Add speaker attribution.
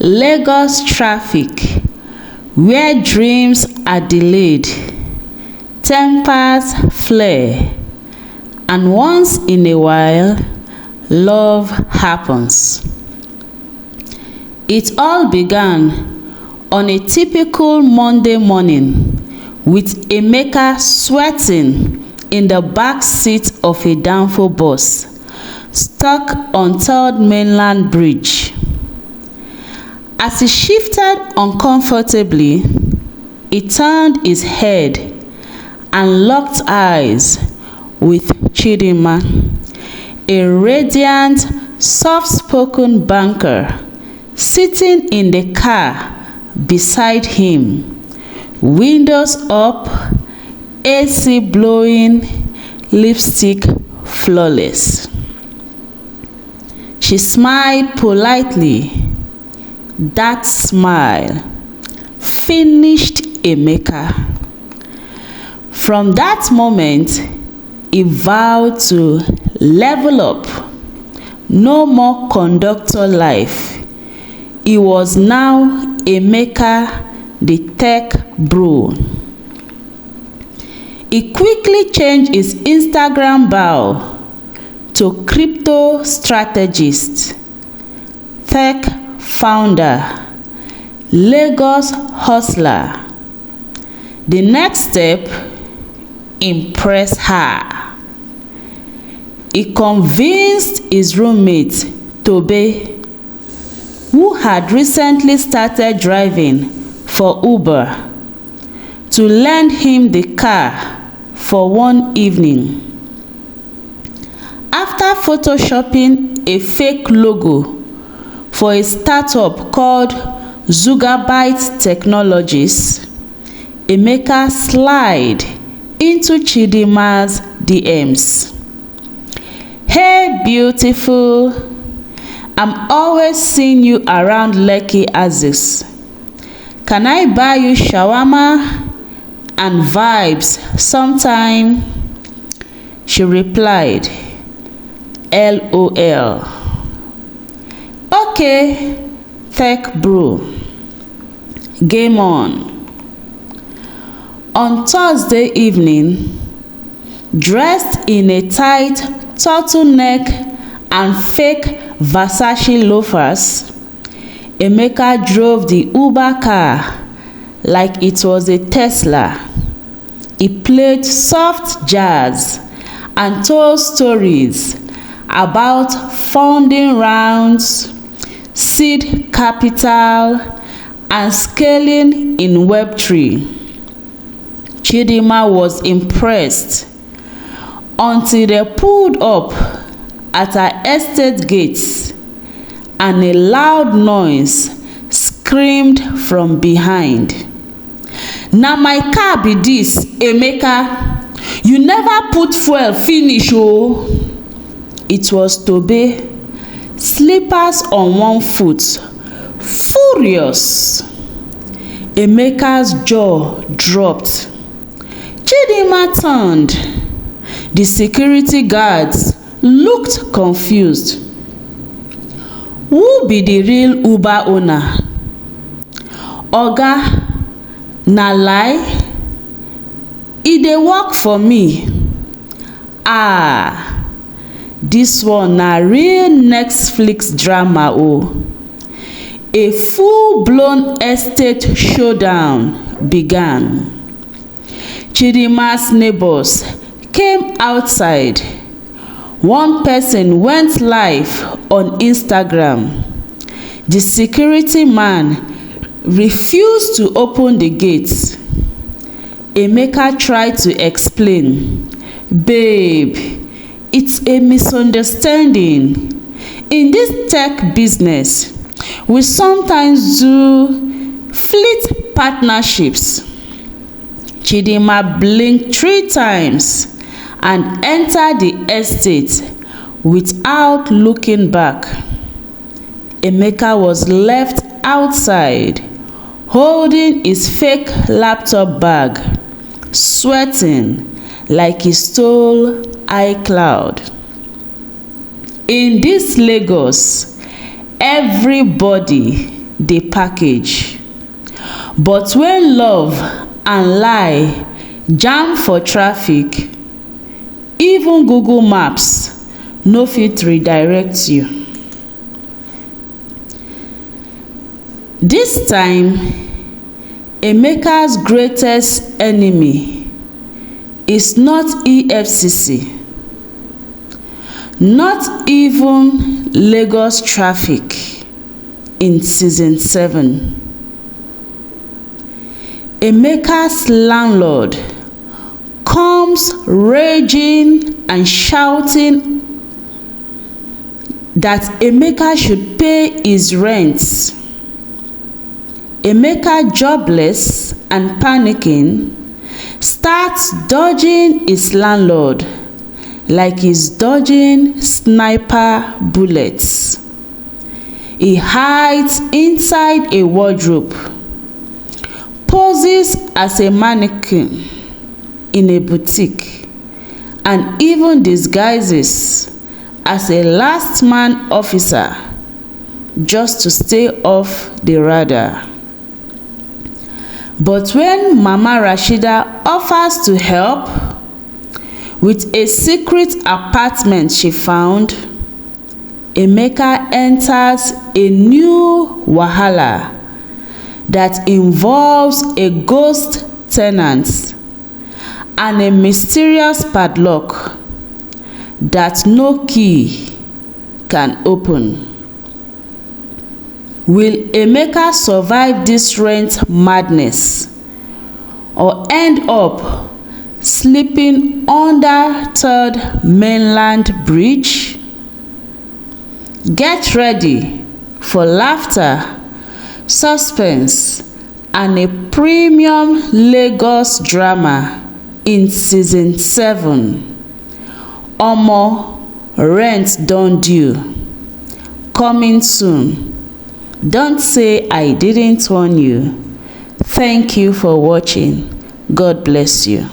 Speaker 1: Lagos traffic, where dreams are delayed, tempers flare, and once in a while, love happens. It all began on a typical Monday morning with Emeka sweating in the back seat of a downfall bus stuck on Third Mainland Bridge. As he shifted uncomfortably, he turned his head and locked eyes with Chidinma, a radiant, soft-spoken banker sitting in the car beside him, windows up, AC blowing, lipstick flawless. She smiled politely. That smile finished Emeka. From that moment, he vowed to level up. No more conductor life. He was now Emeka, the tech bro. He quickly changed his Instagram bio to crypto strategist, tech founder, Lagos hustler. The next step, impress her. He convinced his roommate, Tobe, who had recently started driving for Uber, to lend him the car for one evening. After photoshopping a fake logo for a startup called Zugabyte Technologies, Emeka slid into Chidinma's DMs. Hey beautiful, I'm always seeing you around Lekki Axis. Can I buy you shawarma and vibes sometime? She replied, LOL. Okay, tech bro. Game on. On Thursday evening, dressed in a tight turtleneck and fake Versace loafers, Emeka drove the Uber car like it was a Tesla. He played soft jazz and told stories about funding rounds, seed capital, and scaling in Web3. Chidinma was impressed until they pulled up at her estate gates and a loud noise screamed from behind. Na my car be this, Emeka. You never put fuel finish oo. It was Tobe, slippers on one foot, furious. Emeka's jaw dropped. Chidinma turned. The security guards looked confused. Who be the real Uber owner? Oga, na lie? E dey work for me. Ah, this one na real Netflix drama o. A full-blown estate showdown began. Chidinma's neighbors came outside. One person went live on Instagram. The security man refused to open the gates. Emeka tried to explain. Babe, it's a misunderstanding. In this tech business, we sometimes do fleet partnerships. Chidinma blinked 3 times and entered the estate without looking back. Emeka was left outside, holding his fake laptop bag, sweating like he stole iCloud. In this Lagos, everybody dey package. But when love and lie jam for traffic, even Google Maps no fit redirect you. This time, Emeka's greatest enemy is not EFCC, not even Lagos traffic in season 7. Emeka's landlord comes raging and shouting that Emeka should pay his rent. Emeka, jobless and panicking, starts dodging his landlord like he's dodging sniper bullets. He hides inside a wardrobe, poses as a mannequin in a boutique, and even disguises as a last man officer just to stay off the radar. But when Mama Rashida offers to help with a secret apartment she found, Emeka enters a new wahala that involves a ghost tenant and a mysterious padlock that no key can open. Will Emeka survive this rent madness or end up sleeping under Third Mainland Bridge? Get ready for laughter, suspense, and a premium Lagos drama in season 7. Omo, rent don due. Coming soon. Don't say I didn't warn you. Thank you for watching. God bless you.